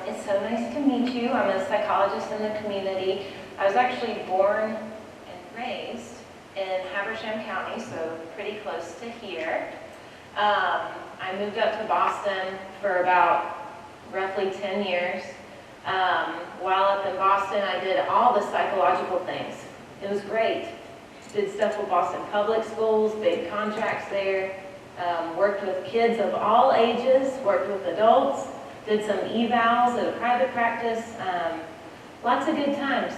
It's so nice to meet you. I'm a psychologist in the community. I was actually born and raised in Habersham County, so pretty close to here. I moved up to Boston for about roughly 10 years. While up in Boston, I did all the psychological things. It was great. Did stuff with Boston Public Schools, big contracts there. Worked with kids of all ages, worked with adults, did some evals at a private practice. Lots of good times.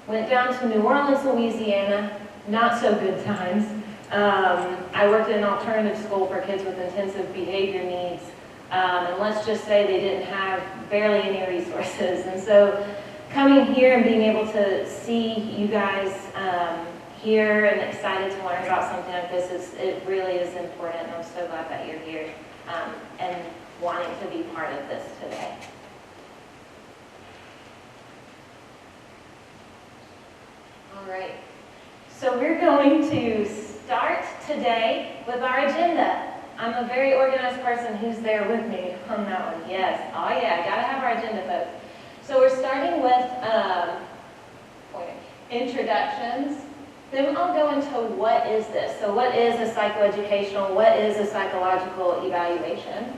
Went down to New Orleans, Louisiana, not so good times. I worked in an alternative school for kids with intensive behavior needs. And let's just say they didn't have barely any resources. And so coming here and being able to see you guys here and excited to learn about something like this, it really is important. And I'm so glad that you're here and wanting to be part of this today. All right. So we're going to start today with our agenda. I'm a very organized person. Who's there with me on that one? Yes. Oh yeah, gotta have our agenda, folks. So we're starting with introductions. Then I'll go into what is this. So what is a psychoeducational? What is a psychological evaluation?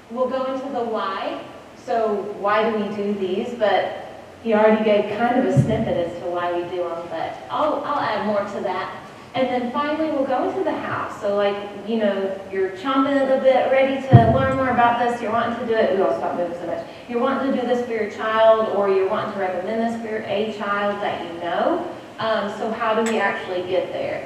We'll go into the why. So why do we do these? But he already gave kind of a snippet as to why we do them, but I'll add more to that. And then finally, we'll go into the how. So like, you know, you're chomping at the bit, ready to learn more about this. You're wanting to do it. Ooh, I'll stop moving so much. You're wanting to do this for your child, or you're wanting to recommend this for a child that you know. So how do we actually get there?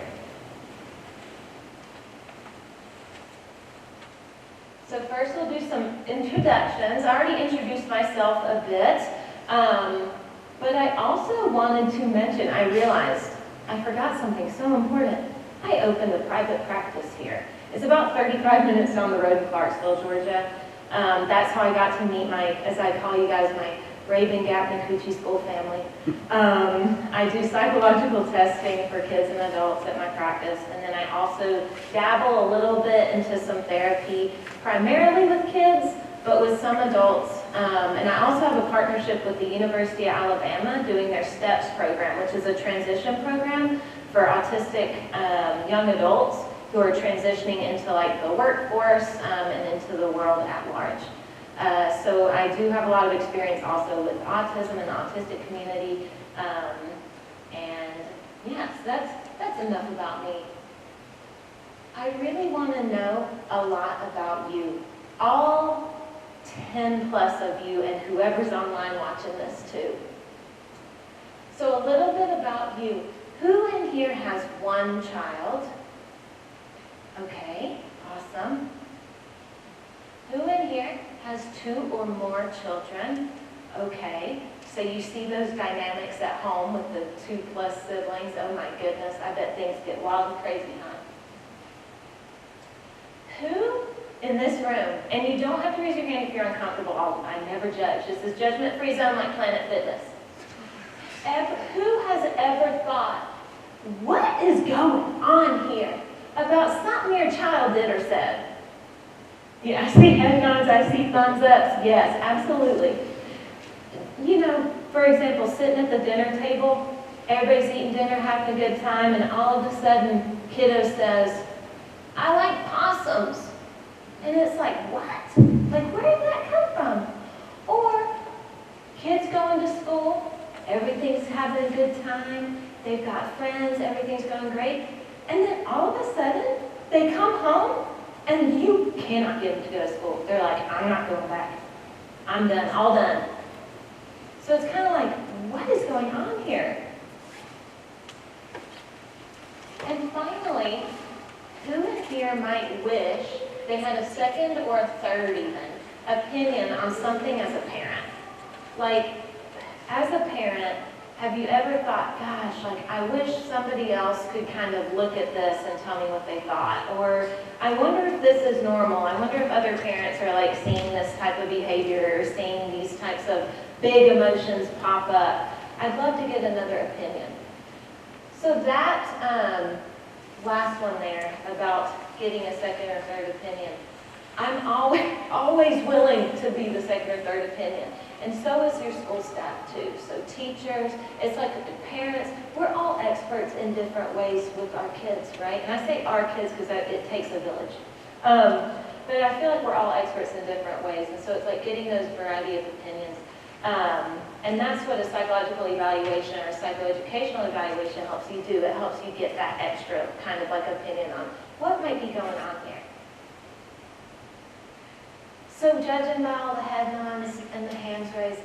So first we'll do some introductions. I already introduced myself a bit, but I also wanted to mention, I realized I forgot something so important. I opened a private practice here. It's about 35 minutes down the road in Clarksville, Georgia. That's how I got to meet my, as I call you guys, my Rabun Gap-Nacoochee school family. I do psychological testing for kids and adults at my practice, and then I also dabble a little bit into some therapy, primarily with kids, but with some adults. And I also have a partnership with the University of Alabama doing their STEPS program, which is a transition program for autistic young adults who are transitioning into like the workforce and into the world at large. So I do have a lot of experience also with autism and the autistic community. And yes, that's enough about me. I really want to know a lot about you. All 10 plus of you and whoever's online watching this too. So a little bit about you. Who in here has one child? Okay, awesome. Who in here has 2 or more children? Okay, so you see those dynamics at home with the 2 plus siblings. Oh my goodness, I bet things get wild and crazy, huh? Who in this room, and you don't have to raise your hand if you're uncomfortable, I never judge. This is judgment-free zone like Planet Fitness. Who has ever thought, what is going on here about something your child did or said? Yeah, I see head nods, I see thumbs ups. Yes, absolutely. You know, for example, sitting at the dinner table, everybody's eating dinner, having a good time, and all of a sudden, kiddo says, I like possums. And it's like, what? Like, where did that come from? Or kids going to school, everything's having a good time, they've got friends, everything's going great, and then all of a sudden, they come home, and you cannot get them to go to school. They're like, I'm not going back. I'm done, all done. So it's kind of like, what is going on here? And finally, who in here might wish they had a second or a third even opinion on something as a parent? Like, as a parent, have you ever thought, gosh, like, I wish somebody else could kind of look at this and tell me what they thought? Or, I wonder if this is normal. I wonder if other parents are, like, seeing this type of behavior or seeing these types of big emotions pop up. I'd love to get another opinion. So that last one there about getting a second or third opinion, I'm always always willing to be the second or third opinion. And so is your school staff too. So teachers, it's like parents, we're all experts in different ways with our kids, right? And I say our kids because it takes a village. But I feel like we're all experts in different ways. And so it's like getting those variety of opinions. And that's what a psychological evaluation or psychoeducational evaluation helps you do. It helps you get that extra kind of like opinion on what might be going on here. So judging by all the head nods and the hands raised,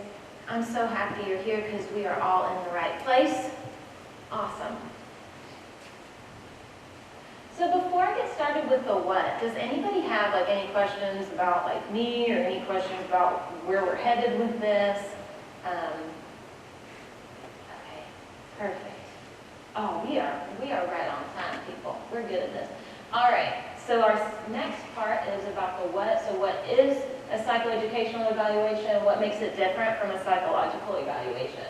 I'm so happy you're here because we are all in the right place. Awesome. So before I get started with the what, does anybody have like any questions about like me or any questions about where we're headed with this? Okay, perfect. Oh, we are right on time, people. We're good at this. All right. So our next part is about the what. So what is a psychoeducational evaluation? What makes it different from a psychological evaluation?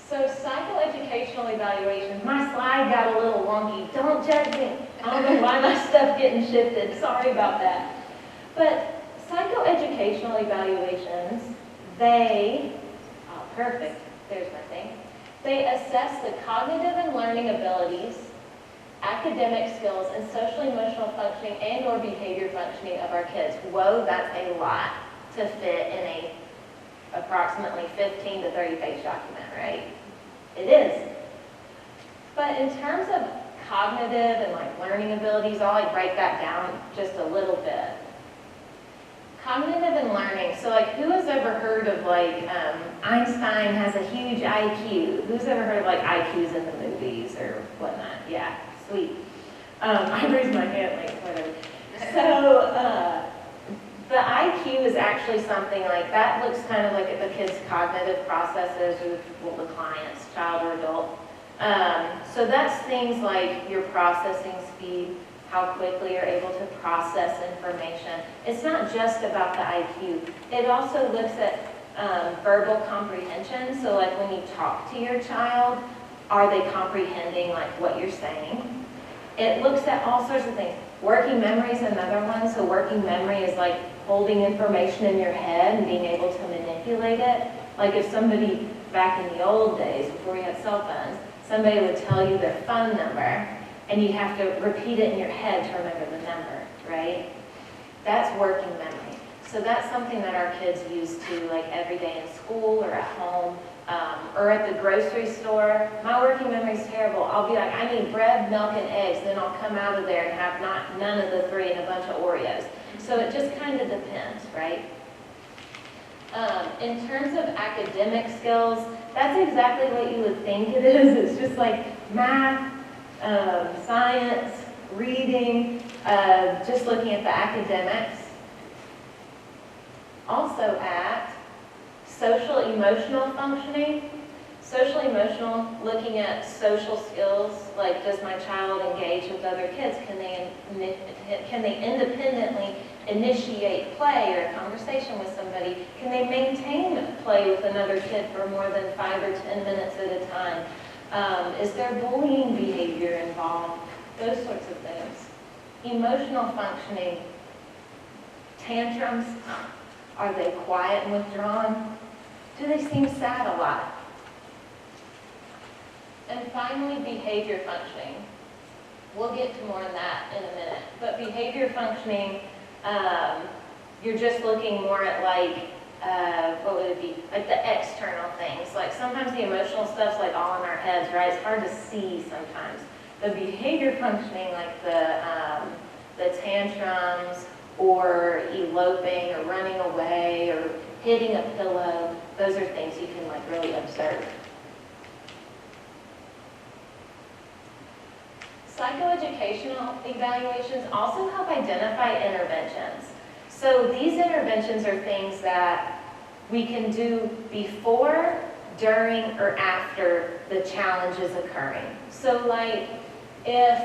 So psychoeducational evaluations, my slide got a little wonky. Don't judge me. I don't know why my stuff's getting shifted. Sorry about that. But psychoeducational evaluations, perfect. There's my thing. They assess the cognitive and learning abilities, academic skills, and social-emotional functioning and/or behavior functioning of our kids. Whoa, that's a lot to fit in a approximately 15 to 30-page document, right? It is. But in terms of cognitive and like learning abilities, I'll like break that down just a little bit. Cognitive and learning. So like who has ever heard of like Einstein has a huge IQ? Who's ever heard of like IQs in the movies or whatnot? Yeah, sweet. I raised my hand like whatever. So the IQ is actually something like that looks kind of like at the kid's cognitive processes or the client's, child or adult. So that's things like your processing speed, how quickly you're able to process information. It's not just about the IQ. It also looks at verbal comprehension. So like when you talk to your child, are they comprehending like what you're saying? It looks at all sorts of things. Working memory is another one. So working memory is like holding information in your head and being able to manipulate it. Like if somebody, back in the old days, before we had cell phones, somebody would tell you their phone number, and you have to repeat it in your head to remember the number, right? That's working memory. So that's something that our kids use to like every day in school or at home or at the grocery store. My working memory is terrible. I'll be like, I need bread, milk, and eggs. Then I'll come out of there and have none of the three and a bunch of Oreos. So it just kind of depends, right? In terms of academic skills, that's exactly what you would think it is. It's just like math, science, reading, just looking at the academics. Also at social emotional functioning. Social emotional, looking at social skills, like does my child engage with other kids? Can they independently initiate play or a conversation with somebody? Can they maintain play with another kid for more than 5 or 10 minutes at a time? Is there bullying behavior involved? Those sorts of things. Emotional functioning. Tantrums. Are they quiet and withdrawn? Do they seem sad a lot? And finally, behavior functioning. We'll get to more on that in a minute. But behavior functioning, you're just looking more at like, what would it be? Like the external things. Like sometimes the emotional stuff's like all in our heads, right? It's hard to see sometimes. The behavior functioning, like the tantrums or eloping or running away or hitting a pillow, those are things you can like really observe. Psychoeducational evaluations also help identify interventions. So these interventions are things that we can do before, during, or after the challenge is occurring. So like if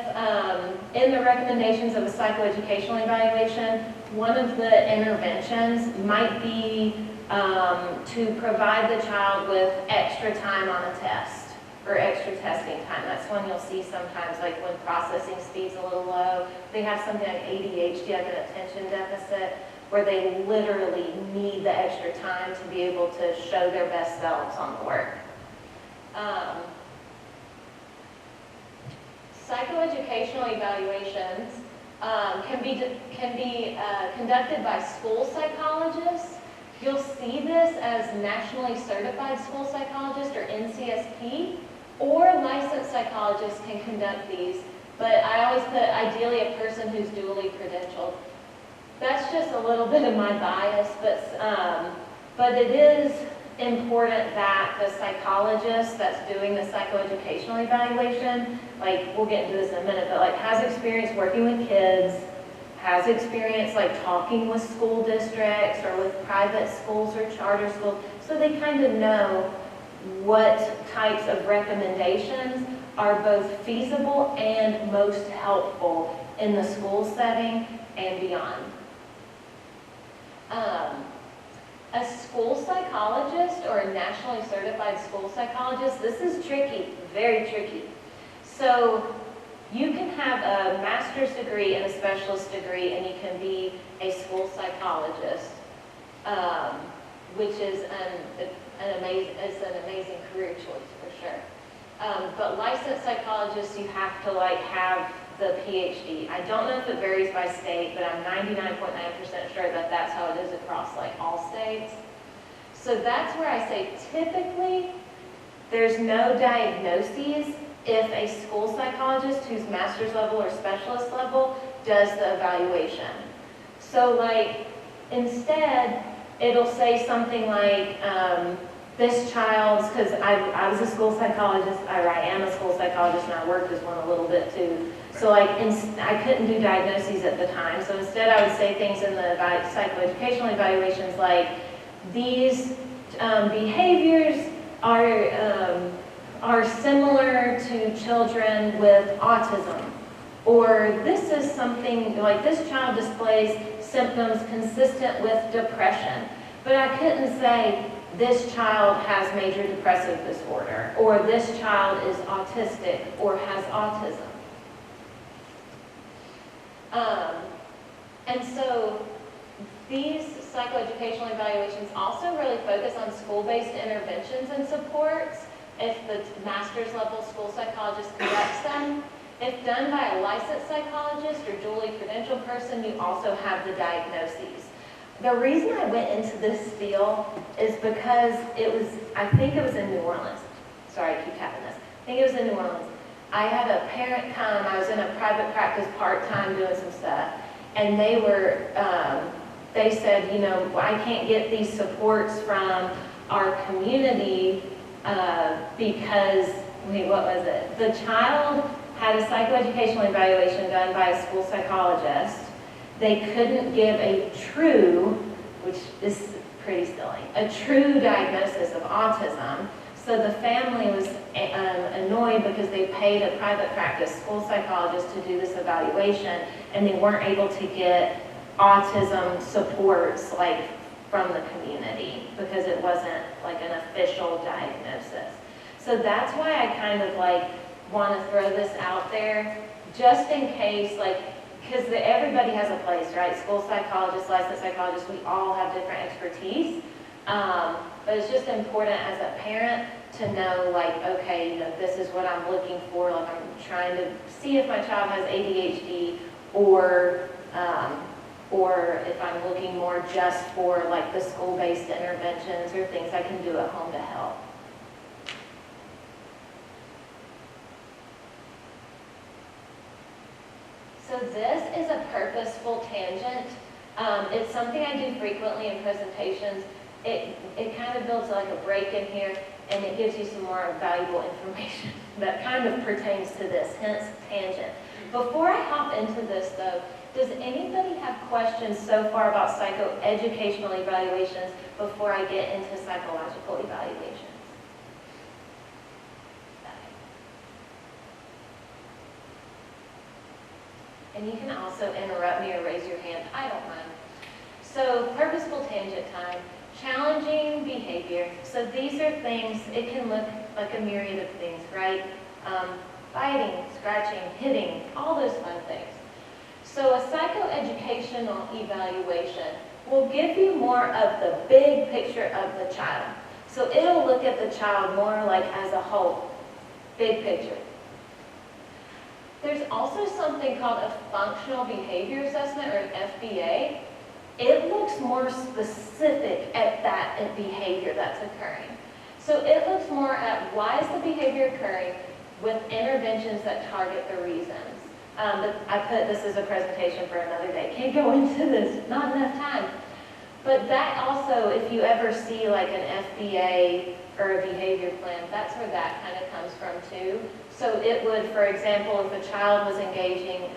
in the recommendations of a psychoeducational evaluation, one of the interventions might be to provide the child with extra time on a test, or extra testing time. That's when you'll see sometimes, like when processing speed's a little low, they have something like ADHD, like an attention deficit, where they literally need the extra time to be able to show their best selves on the work. Psychoeducational evaluations can be conducted by school psychologists. You'll see this as Nationally Certified School Psychologist, or NCSP, or licensed psychologists can conduct these, but I always put ideally a person who's dually credentialed. That's just a little bit of my bias, but it is important that the psychologist that's doing the psychoeducational evaluation, like we'll get into this in a minute, but like has experience working with kids, has experience like talking with school districts or with private schools or charter schools, so they kind of know what types of recommendations are both feasible and most helpful in the school setting and beyond. A school psychologist or a nationally certified school psychologist, this is tricky, very tricky. So you can have a master's degree and a specialist degree, and you can be a school psychologist, which is an amazing career choice for sure. But licensed psychologists, you have to like have the PhD. I don't know if it varies by state, but I'm 99.9% sure that that's how it is across like all states. So that's where I say typically there's no diagnoses if a school psychologist who's master's level or specialist level does the evaluation. So like instead it'll say something like this child's, because I was a school psychologist, or I am a school psychologist, and I worked as one a little bit too. So like, I couldn't do diagnoses at the time. So instead I would say things in the psychoeducational evaluations like, these behaviors are similar to children with autism. Or this is something, like this child displays symptoms consistent with depression. But I couldn't say, this child has major depressive disorder, or this child is autistic, or has autism. And so these psychoeducational evaluations also really focus on school-based interventions and supports if the master's level school psychologist conducts them. If done by a licensed psychologist or duly credentialed person, you also have the diagnoses. The reason I went into this field is because I think it was in New Orleans. Sorry, I keep tapping this. I think it was in New Orleans. I had a parent come, I was in a private practice part-time doing some stuff, and they said, you know, I can't get these supports from our community because, what was it? The child had a psychoeducational evaluation done by a school psychologist. They couldn't give a true, which is pretty silly, a true diagnosis of autism. So the family was annoyed because they paid a private practice school psychologist to do this evaluation, and they weren't able to get autism supports like from the community because it wasn't like an official diagnosis. So that's why I kind of like want to throw this out there, just in case, like, because everybody has a place, right? School psychologists, licensed psychologists, we all have different expertise. But it's just important as a parent to know, like, okay, you know, this is what I'm looking for. Like, I'm trying to see if my child has ADHD, or if I'm looking more just for like the school-based interventions or things I can do at home to help. So this is a purposeful tangent. It's something I do frequently in presentations. It kind of builds like a break in here, and it gives you some more valuable information that kind of pertains to this, hence tangent. Before I hop into this though, does anybody have questions so far about psychoeducational evaluations before I get into psychological evaluations? And you can also interrupt me or raise your hand, I don't mind. So purposeful tangent time. Challenging behavior. So these are things, it can look like a myriad of things, right? Biting, scratching, hitting, all those fun things. So a psychoeducational evaluation will give you more of the big picture of the child. So it'll look at the child more like as a whole, big picture. There's also something called a functional behavior assessment, or an FBA. It looks more specific at that behavior that's occurring. So it looks more at why is the behavior occurring with interventions that target the reasons. But I put this as a presentation for another day. Can't go into this, not enough time. But that also, if you ever see like an FBA or a behavior plan, that's where that kind of comes from too. So it would, for example, if a child was engaging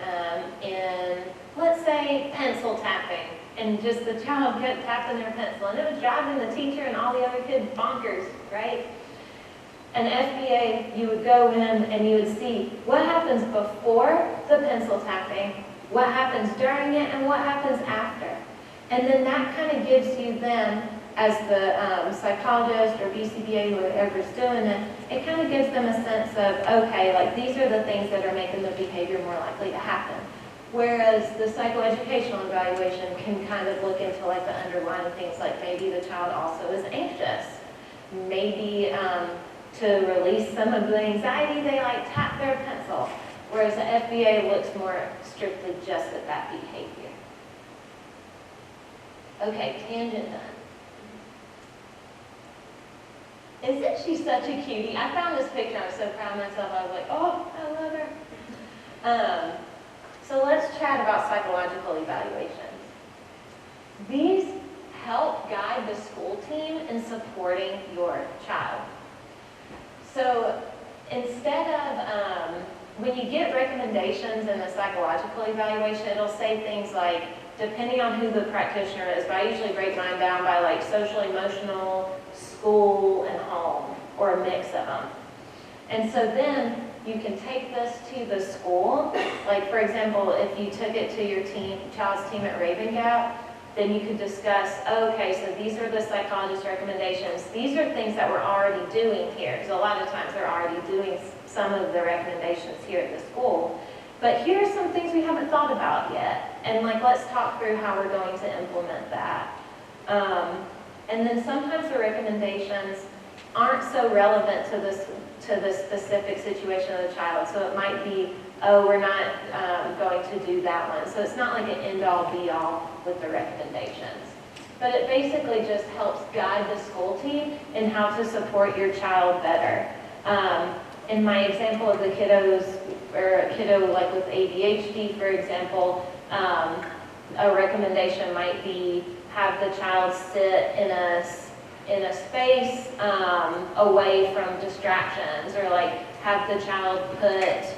in, let's say, pencil tapping, and just the child kept tapping their pencil, and it was driving the teacher and all the other kids bonkers, right? An FBA, you would go in and you would see what happens before the pencil tapping, what happens during it, and what happens after. And then that kind of gives you then, as the psychologist or BCBA, whoever's doing it, it kind of gives them a sense of, okay, like these are the things that are making the behavior more likely to happen. Whereas the psychoeducational evaluation can kind of look into like the underlying things, like maybe the child also is anxious. Maybe to release some of the anxiety, they like tap their pencil. Whereas the FBA looks more strictly just at that behavior. Okay, tangent done. Isn't she such a cutie? I found this picture, I was so proud of myself, I was like, oh, I love her. So let's chat about psychological evaluations. These help guide the school team in supporting your child. So instead of, when you get recommendations in a psychological evaluation, it'll say things like, depending on who the practitioner is, but I usually break mine down by like social, emotional, school, and home, or a mix of them. And so then you can take this to the school. Like for example, if you took it to your child's team at Rabun Gap, then you could discuss, okay, so these are the psychologist's recommendations. These are things that we're already doing here, because a lot of times they're already doing some of the recommendations here at the school. But here are some things we haven't thought about yet. And like, let's talk through how we're going to implement that. And then sometimes the recommendations aren't so relevant to the specific situation of the child. So it might be, oh, we're not going to do that one. So it's not like an end-all, be-all with the recommendations. But it basically just helps guide the school team in how to support your child better. In my example of the kiddos, or a kiddo like with ADHD, for example, a recommendation might be have the child sit in a space away from distractions, or like have the child put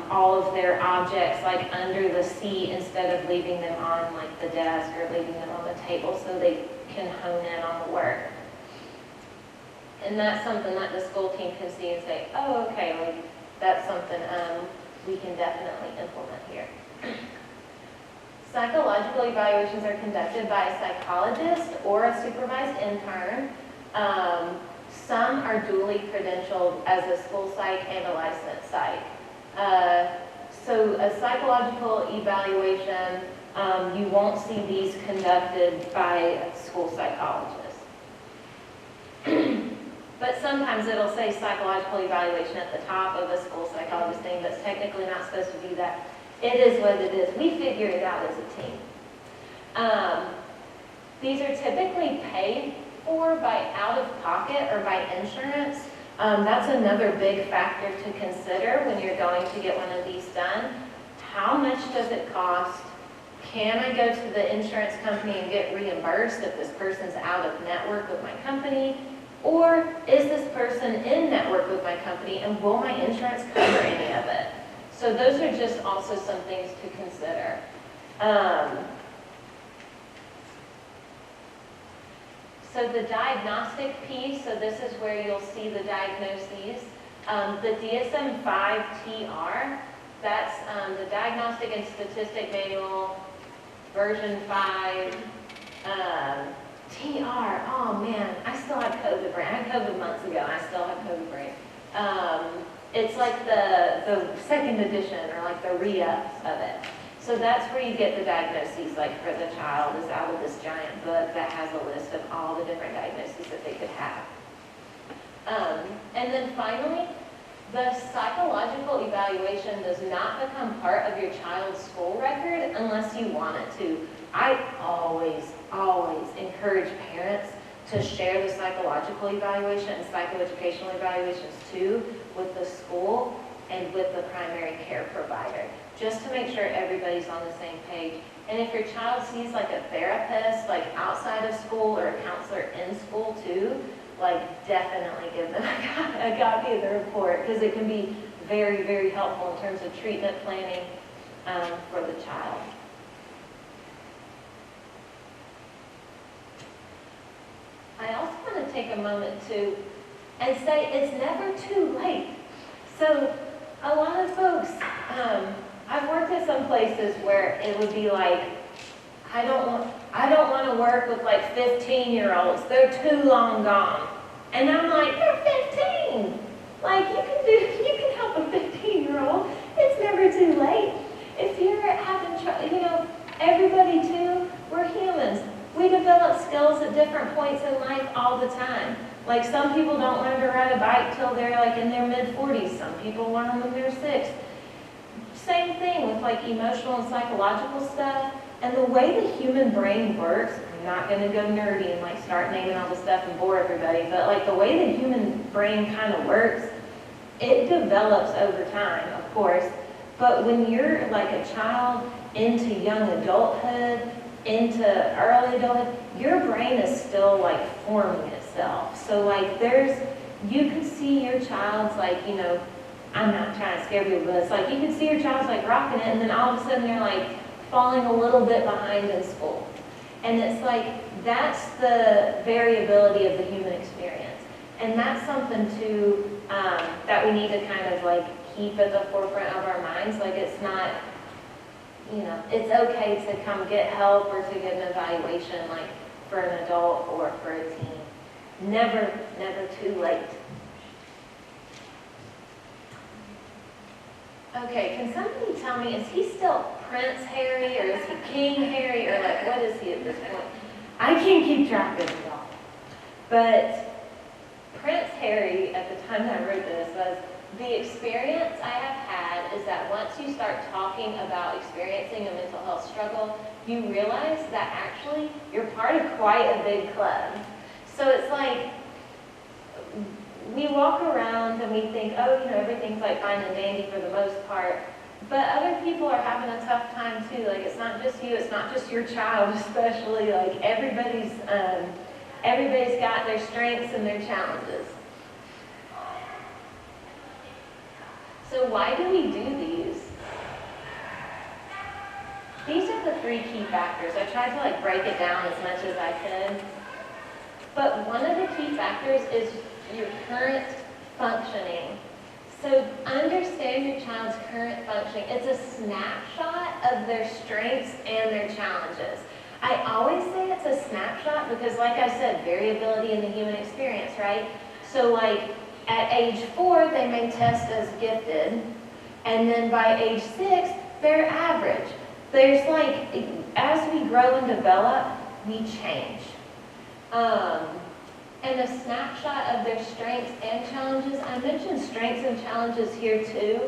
all of their objects like under the seat instead of leaving them on like the desk or leaving them on the table so they can hone in on the work. And that's something that the school team can see and say, oh, okay, like that's something we can definitely implement here. Psychological evaluations are conducted by a psychologist or a supervised intern. Some are duly credentialed as a school psych and a licensed psych. So a psychological evaluation, you won't see these conducted by a school psychologist. But sometimes it'll say psychological evaluation at the top of a school psychologist thing, but it's technically not supposed to do that. It is what it is. We figure it out as a team. These are typically paid for by out-of-pocket or by insurance. That's another big factor to consider when you're going to get one of these done. How much does it cost? Can I go to the insurance company and get reimbursed if this person's out of network with my company? Or is this person in network with my company and will my insurance cover any of it? So those are just also some things to consider. So the diagnostic piece, so this is where you'll see the diagnoses. The DSM-5-TR, that's the Diagnostic and Statistic Manual, version 5. TR, oh man, I still have COVID brain. I had COVID months ago, and I still have COVID brain. It's like the second edition, or like the re-ups of it. So that's where you get the diagnoses, like for the child is out of this giant book that has a list of all the different diagnoses that they could have. And then finally, the psychological evaluation does not become part of your child's school record unless you want it to. I always encourage parents to share the psychological evaluation and psychoeducational evaluations too with the school and with the primary care provider, just to make sure everybody's on the same page. And if your child sees like a therapist, like outside of school, or a counselor in school too, like definitely give them a copy of the report, because it can be very, very helpful in terms of treatment planning for the child. I also want to take a moment to and say it's never too late. So a lot of folks, I've worked at some places where it would be like, I don't want to work with like 15-year-olds. They're too long gone. And I'm like, they're 15. Like you can help a 15-year-old. It's never too late. If you're having trouble, everybody too, we're humans. We develop skills at different points in life all the time. Like some people don't learn to ride a bike till they're like in their mid-40s. Some people learn when they're 6. Same thing with like emotional and psychological stuff. And the way the human brain works, I'm not going to go nerdy and like start naming all the stuff and bore everybody, but like the way the human brain kind of works, it develops over time, of course. But when you're like a child into young adulthood, into early adulthood, your brain is still like forming itself. So like you can see your child's like, I'm not trying to scare people, but it's like you can see your child's like rocking it, and then all of a sudden they're like falling a little bit behind in school. And it's like, that's the variability of the human experience. And that's something too that we need to kind of like keep at the forefront of our minds. Like it's not, it's okay to come get help or to get an evaluation like for an adult or for a teen. Never too late. Okay, can somebody tell me, is he still Prince Harry, or is he King Harry, or like what is he at this point? I can't keep track of it all. But Prince Harry, at the time that I wrote this, was, the experience I have had is that once you start talking about experiencing a mental health struggle, you realize that actually you're part of quite a big club. So it's like, we walk around and we think, everything's like fine and dandy for the most part, but other people are having a tough time too. Like it's not just you, it's not just your child especially, like everybody's got their strengths and their challenges. So why do we do these? These are the 3 key factors. I tried to like break it down as much as I could. But one of the key factors is your current functioning. So understand your child's current functioning. It's a snapshot of their strengths and their challenges. I always say it's a snapshot because, like I said, variability in the human experience, right? So like at age 4, they may test as gifted, and then by age 6, they're average. There's like, as we grow and develop, we change. And a snapshot of their strengths and challenges. I mentioned strengths and challenges here too.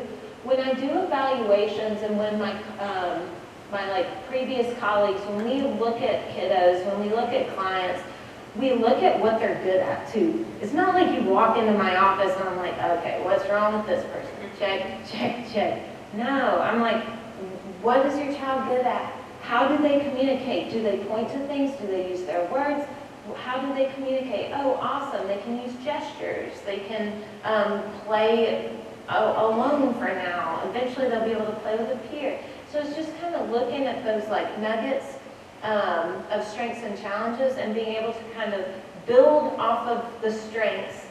When I do evaluations and when my previous colleagues, when we look at kiddos, when we look at clients, we look at what they're good at too. It's not like you walk into my office and I'm like, okay, what's wrong with this person? Check, check, check. No, I'm like, what is your child good at? How do they communicate? Do they point to things? Do they use their words? How do they communicate? Oh, awesome. They can use gestures. They can play alone for now. Eventually they'll be able to play with a peer. So it's just kind of looking at those like nuggets of strengths and challenges and being able to kind of build off of the strengths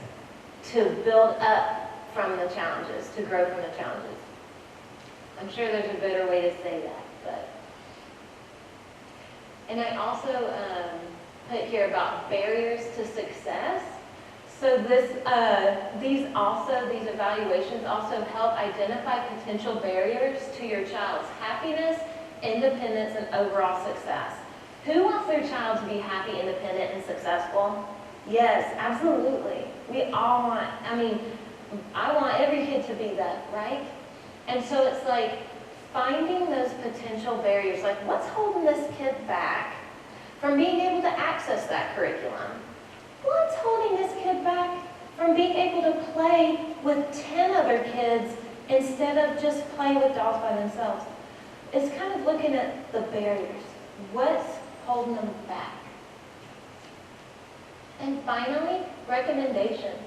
to build up from the challenges, to grow from the challenges. I'm sure there's a better way to say that, but. And I also, put here about barriers to success. So these evaluations also help identify potential barriers to your child's happiness, independence, and overall success. Who wants their child to be happy, independent, and successful? Yes, absolutely. We all want, I want every kid to be that, right? And so it's like finding those potential barriers, like what's holding this kid back from being able to access that curriculum? What's holding this kid back from being able to play with 10 other kids instead of just play with dolls by themselves? It's kind of looking at the barriers. What's holding them back? And finally, recommendations.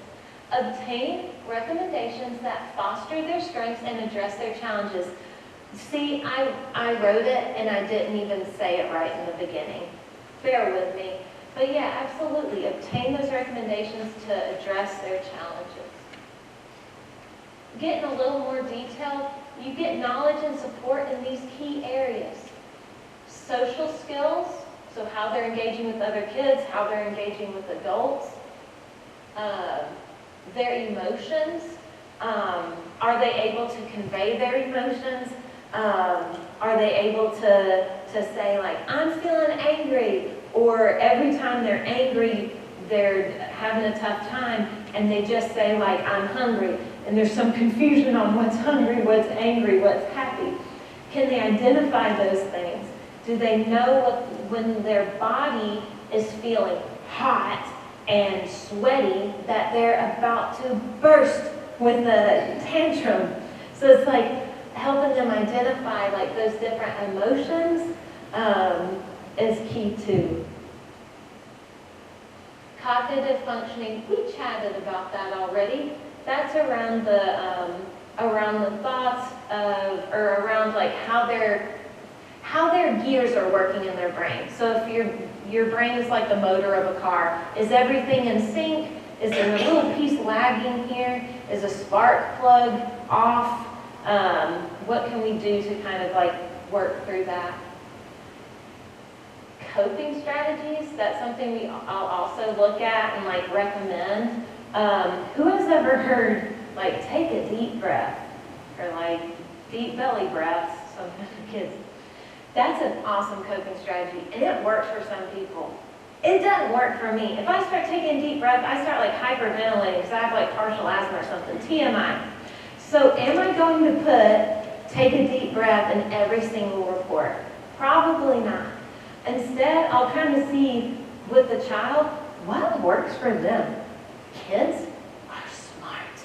Obtain recommendations that foster their strengths and address their challenges. See, I wrote it and I didn't even say it right in the beginning. Bear with me. But yeah, absolutely. Obtain those recommendations to address their challenges. Getting a little more detailed, you get knowledge and support in these key areas. Social skills, so how they're engaging with other kids, how they're engaging with adults. Their emotions, are they able to convey their emotions? Are they able to say like, I'm feeling angry, or every time they're angry, they're having a tough time, and they just say like, I'm hungry, and there's some confusion on what's hungry, what's angry, what's happy. Can they identify those things? Do they know when their body is feeling hot and sweaty that they're about to burst with a tantrum? So it's like helping them identify like those different emotions is key too. Cognitive functioning, we chatted about that already. That's around the thoughts of, or around like how their gears are working in their brain. So if your brain is like the motor of a car, is everything in sync? Is there a little piece lagging here? Is a spark plug off? What can we do to kind of like work through that? Coping strategies, that's something I'll also look at and like recommend. Who has ever heard like take a deep breath, or like deep belly breaths? Sometimes kids. That's an awesome coping strategy, and it works for some people. It doesn't work for me. If I start taking a deep breath, I start like hyperventilating because I have like partial asthma or something, TMI. So am I going to put take a deep breath in every single report? Probably not. Instead, I'll kind of see with the child what works for them. Kids are smart.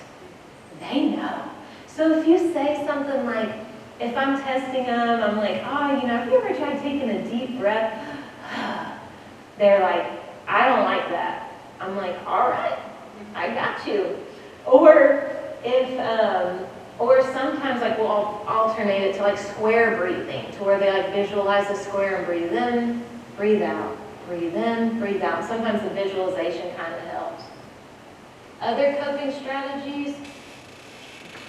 They know. So if you say something like, if I'm testing them, I'm like, oh, have you ever tried taking a deep breath? They're like, I don't like that. I'm like, all right, I got you. Or or sometimes like we'll alternate it to like square breathing, to where they like visualize the square and breathe in, breathe out, breathe in, breathe out. Sometimes the visualization kind of helps. Other coping strategies,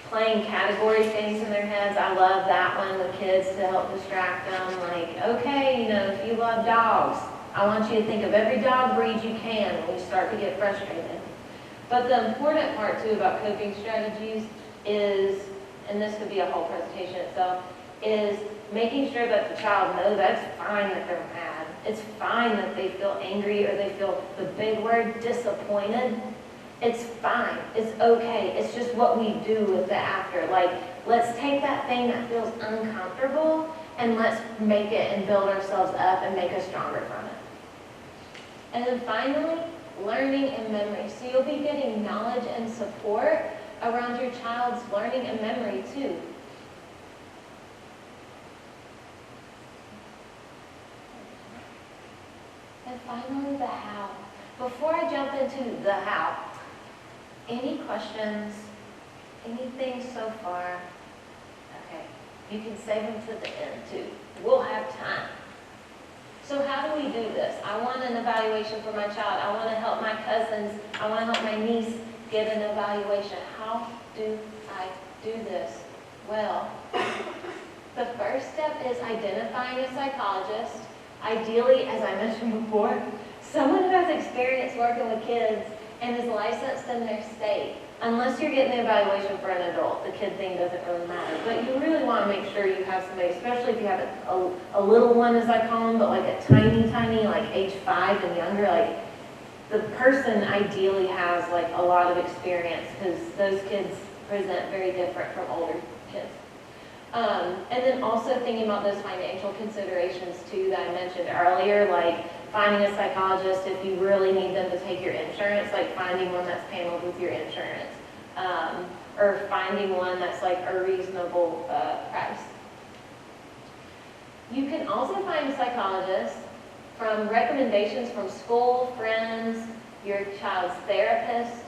playing category things in their heads. I love that one with kids to help distract them. Like, okay, if you love dogs, I want you to think of every dog breed you can when you start to get frustrated. But the important part too about coping strategies is, and this could be a whole presentation itself, is making sure that the child knows that's fine that they're mad. It's fine that they feel angry or they feel, the big word, disappointed. It's fine. It's okay. It's just what we do with the after. Like, let's take that thing that feels uncomfortable and let's make it and build ourselves up and make us stronger from it. And then finally, learning and memory. So you'll be getting knowledge and support around your child's learning and memory too. And finally, the how. Before I jump into the how, any questions? Anything so far? Okay, you can save them to the end too. We'll have time. So how do we do this? I want an evaluation for my child. I want to help my cousins. I want to help my niece get an evaluation. How do I do this? Well, the first step is identifying a psychologist. Ideally, as I mentioned before, someone who has experience working with kids and is licensed in their state. Unless you're getting the evaluation for an adult, the kid thing doesn't really matter. But you really want to make sure you have somebody, especially if you have a little one, as I call them, but like a tiny, like age 5 and younger, like the person ideally has like a lot of experience because those kids present very different from older kids. And then also thinking about those financial considerations too that I mentioned earlier, like finding a psychologist if you really need them to take your insurance, like finding one that's paneled with your insurance, or finding one that's like a reasonable price. You can also find psychologists from recommendations from school, friends, your child's therapist,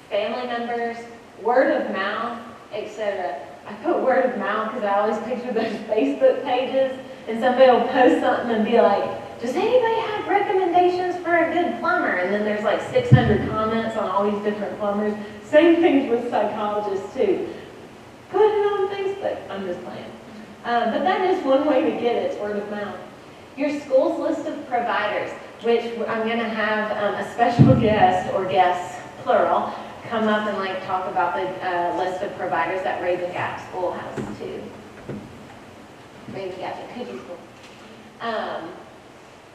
family members, word of mouth, etc. I put word of mouth because I always picture those Facebook pages and somebody will post something and be like, does anybody have recommendations for a good plumber? And then there's like 600 comments on all these different plumbers. Same things with psychologists too. Put it on Facebook. I'm just playing. But that is one way to get it, word of mouth. Your school's list of providers, which I'm going to have a special guest, or guests, plural, come up and like talk about the list of providers that Rabun Gap School has too. Rabun Gap-Nacoochee School.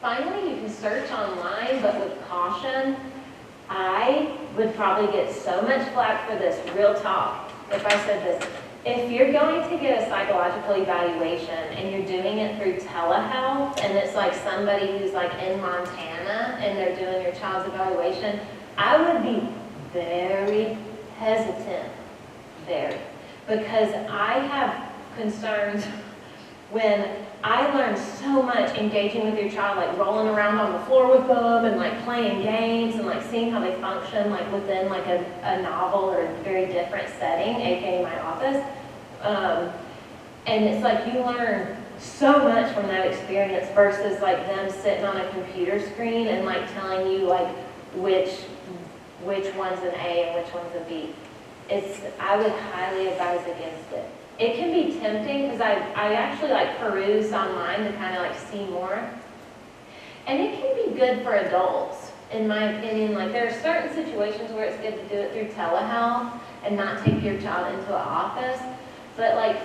Finally, you can search online, but with caution. I would probably get so much flack for this, real talk, if I said this. If you're going to get a psychological evaluation and you're doing it through telehealth, and it's like somebody who's like in Montana and they're doing your child's evaluation, I would be very hesitant there, because I have concerns when I learned so much engaging with your child, like rolling around on the floor with them and like playing games and like seeing how they function like within like a novel or a very different setting, aka my office. And it's like you learn so much from that experience versus like them sitting on a computer screen and like telling you like which one's an A and which one's a B. I would highly advise against it. It can be tempting because I actually like peruse online to kind of like see more. And it can be good for adults, in my opinion. Like there are certain situations where it's good to do it through telehealth and not take your child into an office. But like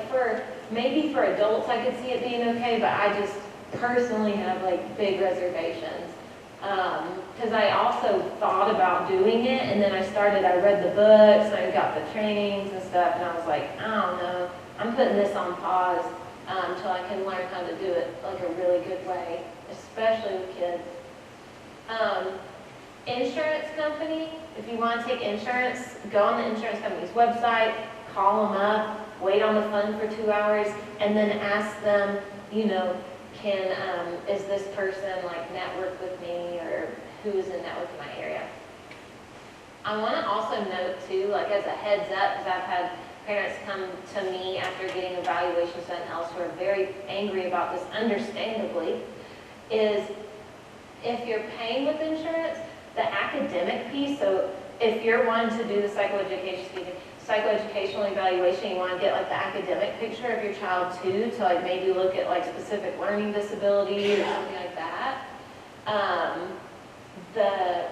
maybe for adults I could see it being okay, but I just personally have like big reservations. Because I also thought about doing it, and then I read the books, and I got the trainings and stuff, and I was like, I don't know, I'm putting this on pause until I can learn how to do it like a really good way, especially with kids. Insurance company, if you want to take insurance, go on the insurance company's website, call them up, wait on the phone for 2 hours, and then ask them, is this person like network with me, or who is in network in my area? I want to also note too, like as a heads up, because I've had parents come to me after getting evaluations done elsewhere very angry about this, understandably, is if you're paying with insurance, the academic piece, so if you're wanting to do the psychoeducational evaluation, you want to get like the academic picture of your child too, to like maybe look at like specific learning disability or something like that. The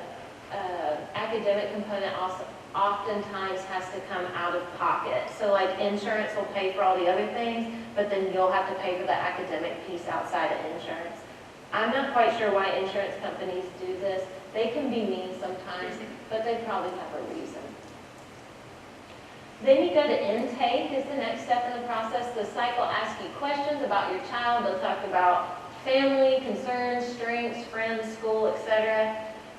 academic component also oftentimes has to come out of pocket. So like insurance will pay for all the other things, but then you'll have to pay for the academic piece outside of insurance. I'm not quite sure why insurance companies do this. They can be mean sometimes, but they probably have a reason. Then you go to intake is the next step in the process. The psych will ask you questions about your child. They'll talk about family, concerns, strengths, friends, school, etc.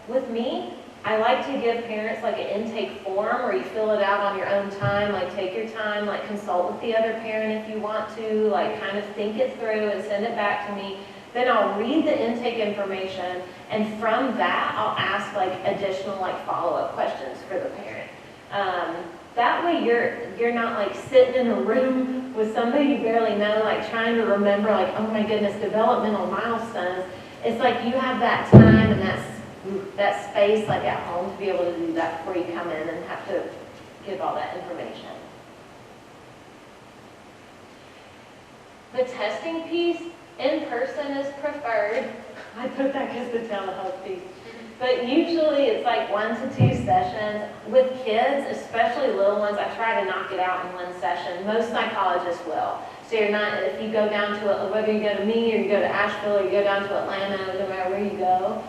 With me, I like to give parents like an intake form where you fill it out on your own time, like take your time, like consult with the other parent if you want to, like kind of think it through and send it back to me. Then I'll read the intake information, and from that I'll ask like additional like follow-up questions for the parent. That way you're not like sitting in a room with somebody you barely know, like trying to remember like, oh my goodness, developmental milestones. It's like you have that time and that space like at home to be able to do that before you come in and have to give all that information. The testing piece, in person is preferred. I put that because the telehealth piece. But usually it's like 1 to 2 sessions. With kids, especially little ones, I try to knock it out in 1 session. Most psychologists will. So you're not, if you go down to, whether you go to me or you go to Asheville or you go down to Atlanta, no matter where you go,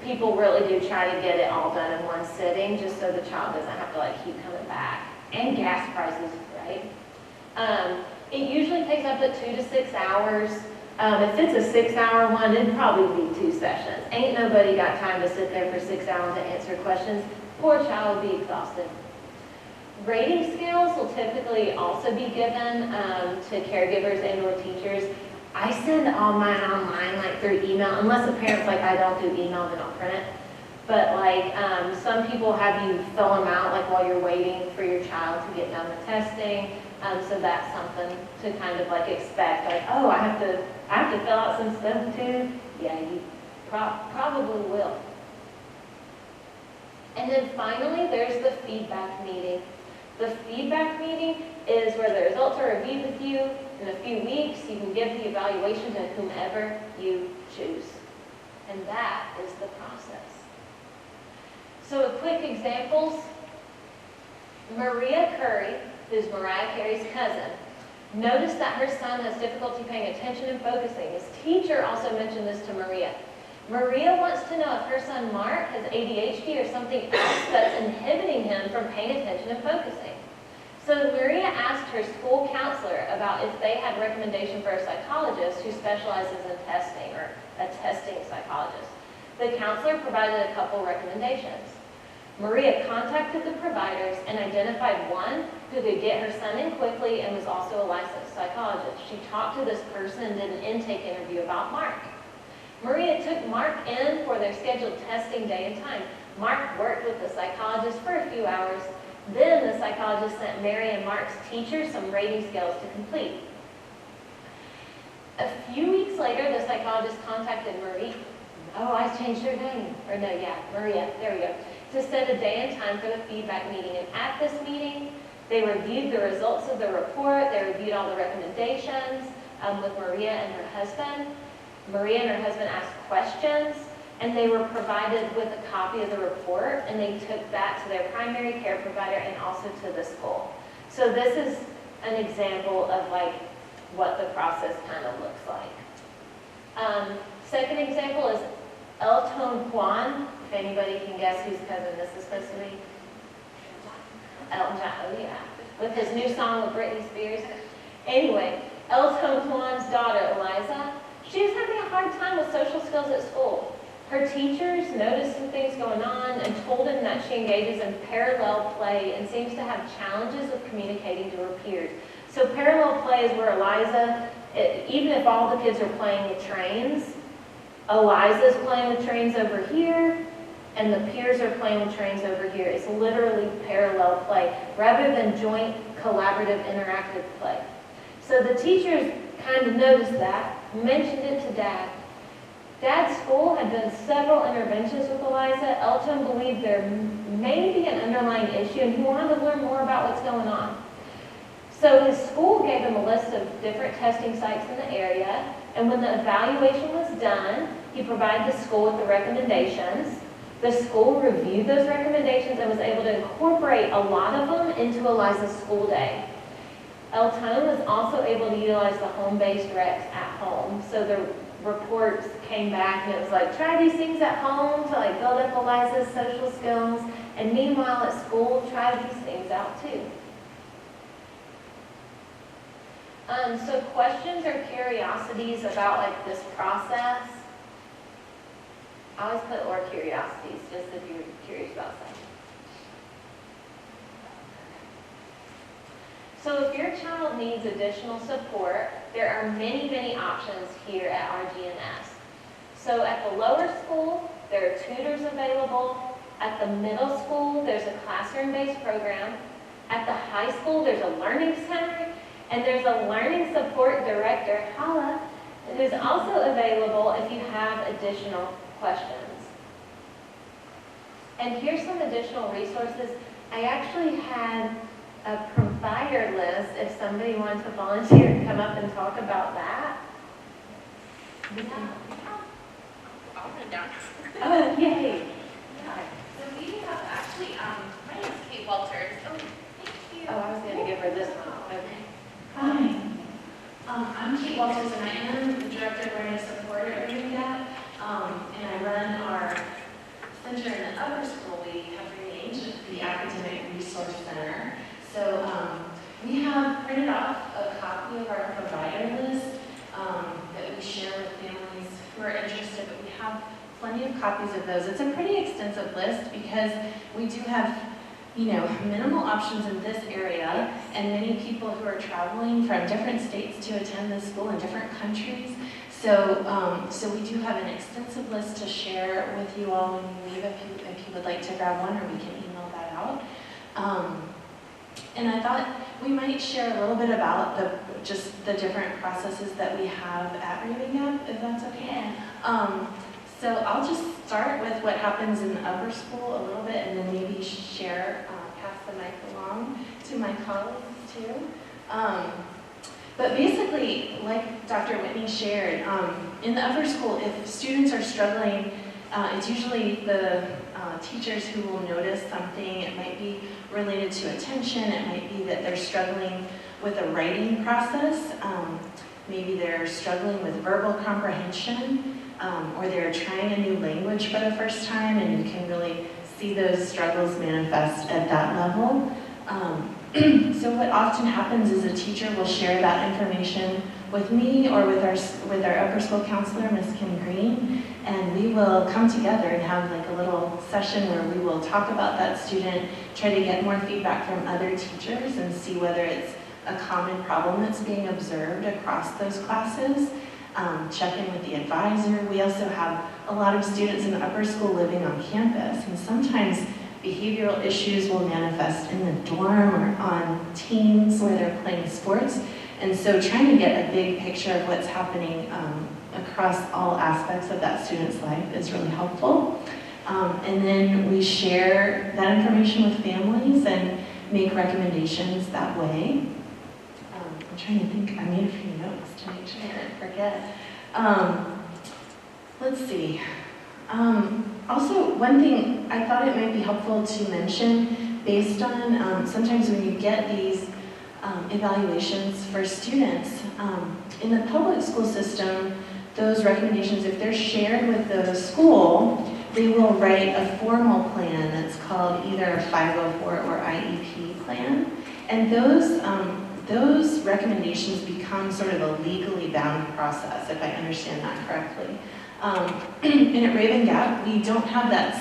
people really do try to get it all done in 1 sitting just so the child doesn't have to like keep coming back. And gas prices, right? It usually takes up to 2 to 6 hours. If it's a 6-hour one, it'd probably be 2 sessions. Ain't nobody got time to sit there for 6 hours to answer questions. Poor child will be exhausted. Rating scales will typically also be given to caregivers and or teachers. I send all mine online, like through email, unless the parent's like, I don't do email, then I'll print it. But like, some people have you fill them out like while you're waiting for your child to get done with testing. So that's something to kind of like expect, like, oh, I have to fill out some stuff too. Yeah, you probably will. And then finally, there's the feedback meeting. The feedback meeting is where the results are reviewed with you. In a few weeks, you can give the evaluation to whomever you choose. And that is the process. So quick examples. Maria Curry, who's Mariah Carey's cousin, noticed that her son has difficulty paying attention and focusing. His teacher also mentioned this to Maria. Maria wants to know if her son Mark has ADHD or something else that's inhibiting him from paying attention and focusing. So Maria asked her school counselor about if they had recommendation for a psychologist who specializes in testing, or a testing psychologist. The counselor provided a couple recommendations. Maria contacted the providers and identified one who could get her son in quickly and was also a licensed psychologist. She talked to this person and did an intake interview about Mark. Maria took Mark in for their scheduled testing day and time. Mark worked with the psychologist for a few hours. Then the psychologist sent Mary and Mark's teacher some rating scales to complete. A few weeks later, the psychologist contacted Marie. Oh, I changed her name. Or no, yeah, Maria. There we go. To set a day and time for the feedback meeting. And at this meeting, they reviewed the results of the report. They reviewed all the recommendations with Maria and her husband. Maria and her husband asked questions, and they were provided with a copy of the report, and they took that to their primary care provider and also to the school. So this is an example of like what the process kind of looks like. Second example is Elton Juan. If anybody can guess whose cousin this is supposed to be. Elton John, oh yeah, with his new song with Britney Spears. Anyway, Elton Juan's daughter, Eliza, she was having a hard time with social skills at school. Her teachers noticed some things going on and told him that she engages in parallel play and seems to have challenges with communicating to her peers. So parallel play is where Eliza, even if all the kids are playing with trains, Eliza's playing with trains over here, and the peers are playing with trains over here. It's literally parallel play, rather than joint, collaborative, interactive play. So the teachers kind of noticed that, mentioned it to Dad. Dad's school had done several interventions with Eliza. Elton believed there may be an underlying issue, and he wanted to learn more about what's going on. So his school gave him a list of different testing sites in the area, and when the evaluation was done, he provided the school with the recommendations. The school reviewed those recommendations and was able to incorporate a lot of them into Eliza's school day. Elton was also able to utilize the home-based recs at home. So the reports came back and it was like, try these things at home to like build up Eliza's social skills. And meanwhile at school, try these things out too. So questions or curiosities about like this process? I always put or curiosities, just if you're curious about something. So if your child needs additional support, there are many, many options here at RGNS. So at the lower school, there are tutors available. At the middle school, there's a classroom-based program. At the high school, there's a learning center, and there's a learning support director, Hala, who's also available if you have additional questions. And here's some additional resources. I actually had a provider list if somebody wanted to volunteer to come up and talk about that. Yeah. coming down. Oh, yay. So we have actually, my name is Kate Walters. Oh, thank you. Oh, I was going to give her this one. Okay. Hi. I'm Kate Walters, and I am the Director of Learning Support at Rabun Gap, and I run our center in the upper school. We have renamed the Academic Resource Center. So we have printed off a copy of our provider list that we share with families who are interested, but we have plenty of copies of those. It's a pretty extensive list because we do have, minimal options in this area, and many people who are traveling from different states to attend this school in different countries. So we do have an extensive list to share with you all when you leave if you would like to grab one, or we can email that out. And I thought we might share a little bit about just the different processes that we have at Rabun Gap, if that's okay. So I'll just start with what happens in the upper school a little bit, and then maybe share, pass the mic along to my colleagues too. But basically, like Dr. Whitney shared, in the upper school, if students are struggling, it's usually the teachers who will notice something. It might be related to attention. It might be that they're struggling with a writing process. Maybe they're struggling with verbal comprehension. Or they're trying a new language for the first time, and you can really see those struggles manifest at that level. So what often happens is a teacher will share that information with me or with our upper school counselor, Miss Kim Green, and we will come together and have like a little session where we will talk about that student, try to get more feedback from other teachers and see whether it's a common problem that's being observed across those classes. Check in with the advisor. We also have a lot of students in the upper school living on campus, and sometimes behavioral issues will manifest in the dorm or on teams where they're playing sports. And so trying to get a big picture of what's happening across all aspects of that student's life is really helpful. And then we share that information with families and make recommendations that way. I'm trying to think, I made a few notes to make sure I didn't forget. Let's see. Also, one thing I thought it might be helpful to mention, based on sometimes when you get these evaluations for students, in the public school system, those recommendations, if they're shared with the school, they will write a formal plan that's called either a 504 or IEP plan. And those recommendations become sort of a legally bound process, if I understand that correctly. And at Rabun Gap, we don't have those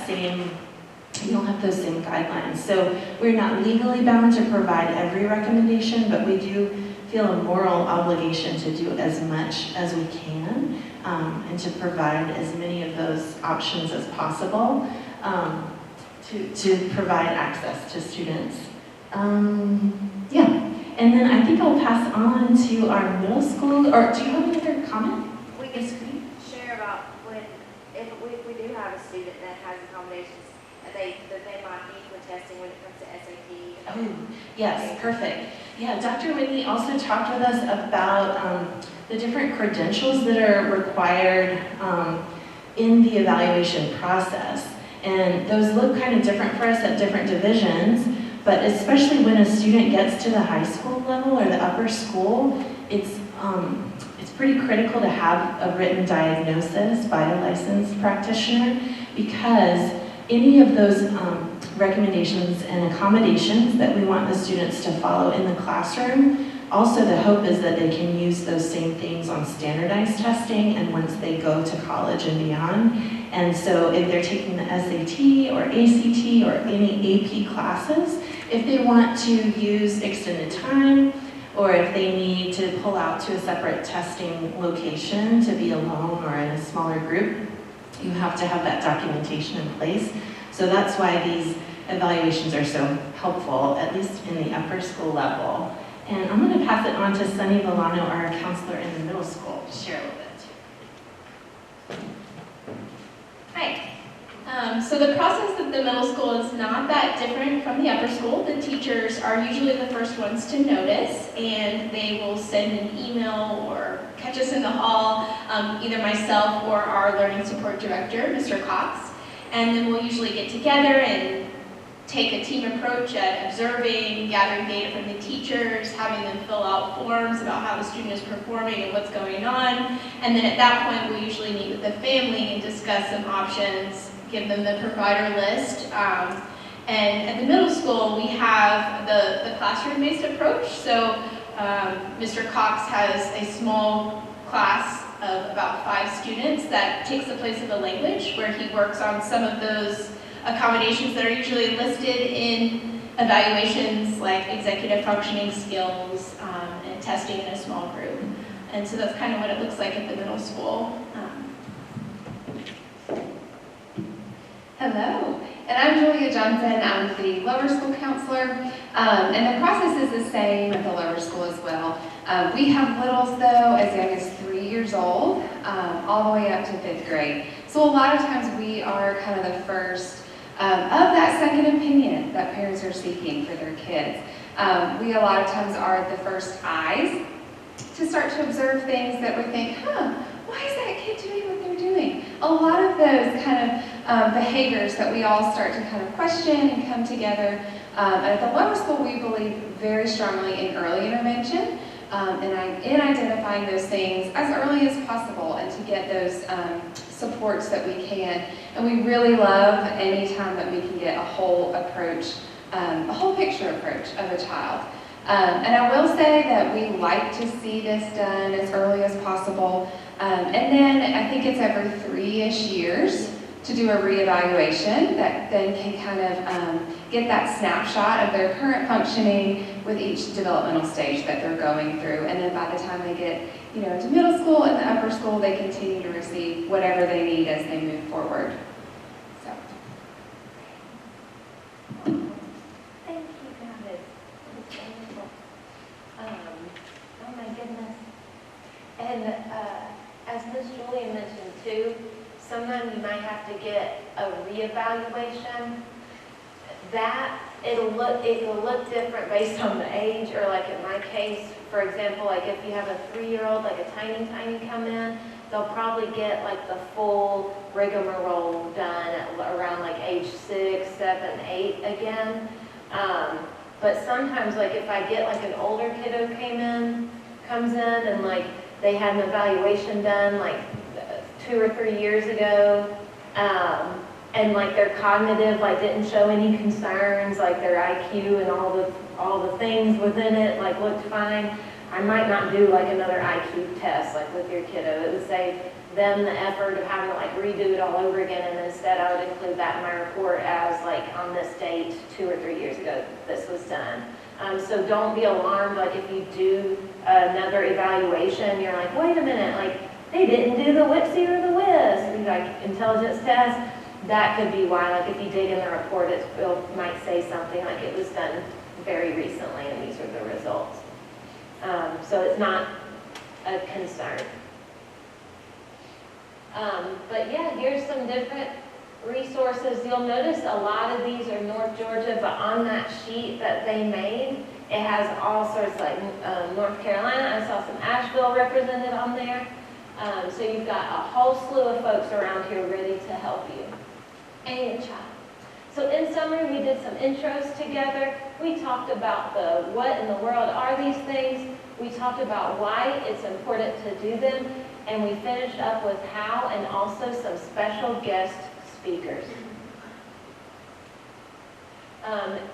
same guidelines. So we're not legally bound to provide every recommendation, but we do feel a moral obligation to do as much as we can and to provide as many of those options as possible to provide access to students. Yeah. And then I think I'll pass on to our middle school, or do you have another comment? We can share about if we do have a student that has accommodations that they might need when testing when it comes to SAT. Oh, yes, perfect. Yeah, Dr. Whitney also talked with us about the different credentials that are required in the evaluation process. And those look kind of different for us at different divisions. But especially when a student gets to the high school level or the upper school, it's pretty critical to have a written diagnosis by a licensed practitioner, because any of those recommendations and accommodations that we want the students to follow in the classroom, also the hope is that they can use those same things on standardized testing and once they go to college and beyond. And so if they're taking the SAT or ACT or any AP classes, if they want to use extended time, or if they need to pull out to a separate testing location to be alone or in a smaller group, you have to have that documentation in place. So that's why these evaluations are so helpful, at least in the upper school level. And I'm going to pass it on to Sunny Villano, our counselor in the middle school, to share a little bit too. Hi. So the process at the middle school is not that different from the upper school. The teachers are usually the first ones to notice, and they will send an email or catch us in the hall either myself or our learning support director, Mr. Cox. And then we'll usually get together and take a team approach at observing, gathering data from the teachers, having them fill out forms about how the student is performing and what's going on. And then at that point, we'll usually meet with the family and discuss some options, give them the provider list. And at the middle school, we have the classroom-based approach. So Mr. Cox has a small class of about 5 students that takes the place of the language, where he works on some of those accommodations that are usually listed in evaluations like executive functioning skills and testing in a small group. And so that's kind of what it looks like at the middle school. Hello, and I'm Julia Johnson. I'm the lower school counselor, and the process is the same at the lower school as well. We have littles, though, as young as 3 years old, all the way up to 5th grade. So a lot of times we are kind of the first of that second opinion that parents are seeking for their kids. We a lot of times are the first eyes to start to observe things that we think, why is that kid doing what they're doing? A lot of those kind of behaviors that we all start to kind of question and come together. At the lower school, we believe very strongly in early intervention and in identifying those things as early as possible and to get those supports that we can. And we really love any time that we can get a whole approach, a whole picture approach of a child. And I will say that we like to see this done as early as possible. And then I think it's every 3-ish years to do a reevaluation that then can kind of get that snapshot of their current functioning with each developmental stage that they're going through. And then by the time they get into middle school and the upper school, they continue to receive whatever they need as they move forward. So. Thank you, guys. That's wonderful. Oh my goodness. And as Ms. Julia mentioned too, sometimes you might have to get a reevaluation. That it'll look different based on the age, or like in my case, for example, like if you have a 3-year-old, like a tiny come in, they'll probably get like the full rigmarole done at around like age 6, 7, 8 again. But sometimes, like if I get like an older kiddo comes in and like they had an evaluation done like 2 or 3 years ago, and like their cognitive like didn't show any concerns, like their IQ and all the things within it like looked fine, I might not do like another IQ test like with your kiddo. It would save them the effort of having to like redo it all over again, and instead I would include that in my report as like on this date 2 or 3 years ago this was done. So don't be alarmed like if you do another evaluation, you're like, wait a minute, like they didn't do the WIPSI or the WIS, like intelligence test. That could be why, like if you dig in the report, it might say something like it was done very recently and these are the results. So it's not a concern. But yeah, here's some different resources. You'll notice a lot of these are North Georgia, but on that sheet that they made, it has all sorts like North Carolina. I saw some Asheville represented on there. So you've got a whole slew of folks around here ready to help you and your child. So in summary, we did some intros together. We talked about the what in the world are these things. We talked about why it's important to do them. And we finished up with how, and also some special guest speakers.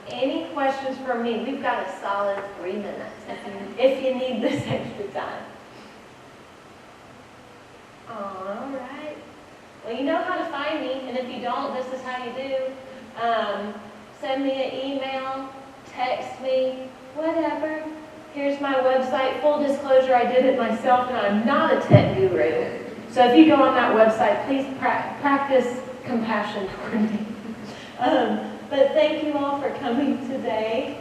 Any questions for me? We've got a solid 3 minutes if you need this extra time. All right. Well, you know how to find me, and if you don't, this is how you do. Send me an email, text me, whatever. Here's my website. Full disclosure, I did it myself, and I'm not a tech guru. So if you go on that website, please practice compassion toward me. But thank you all for coming today,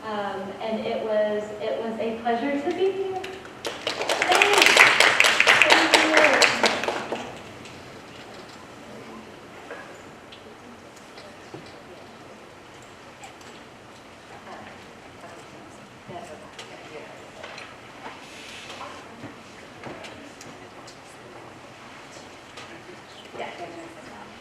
and it was a pleasure to be here. Thanks. Thank you.